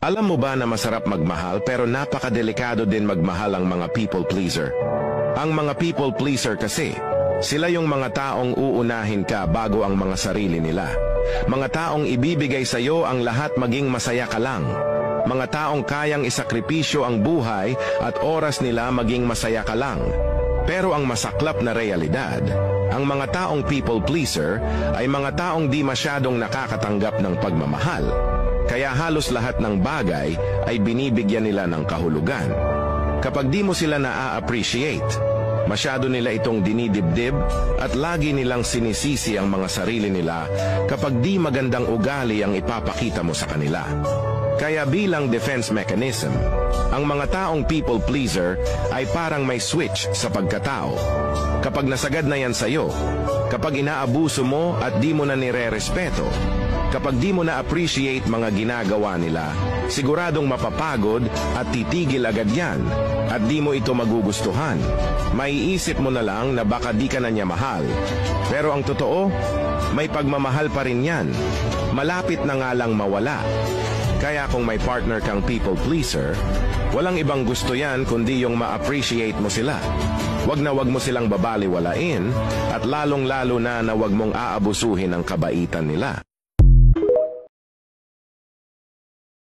Alam mo ba na masarap magmahal pero napakadelikado din magmahal ang mga people pleaser? Ang mga people pleaser kasi, sila yung mga taong uunahin ka bago ang mga sarili nila. Mga taong ibibigay sa iyo ang lahat maging masaya ka lang. Mga taong kayang isakripisyo ang buhay at oras nila maging masaya ka lang. Pero ang masaklap na realidad, ang mga taong people pleaser ay mga taong di masyadong nakakatanggap ng pagmamahal. Kaya halos lahat ng bagay ay binibigyan nila ng kahulugan. Kapag di mo sila na-appreciate, masyado nila itong dinidibdib at lagi nilang sinisisi ang mga sarili nila kapag di magandang ugali ang ipapakita mo sa kanila. Kaya bilang defense mechanism, ang mga taong people pleaser ay parang may switch sa pagkatao. Kapag nasagad na yan sa'yo, kapag inaabuso mo at di mo na nire-respeto, kapag di mo na-appreciate mga ginagawa nila, siguradong mapapagod at titigil agad yan at di mo ito magugustuhan. Maiisip mo na lang na baka di ka na niya mahal. Pero ang totoo, may pagmamahal pa rin yan. Malapit na nga lang mawala. Kaya kung may partner kang people pleaser, walang ibang gusto yan kundi yung ma-appreciate mo sila. Wag na wag mo silang babaliwalain at lalong-lalo na wag mong aabusuhin ang kabaitan nila.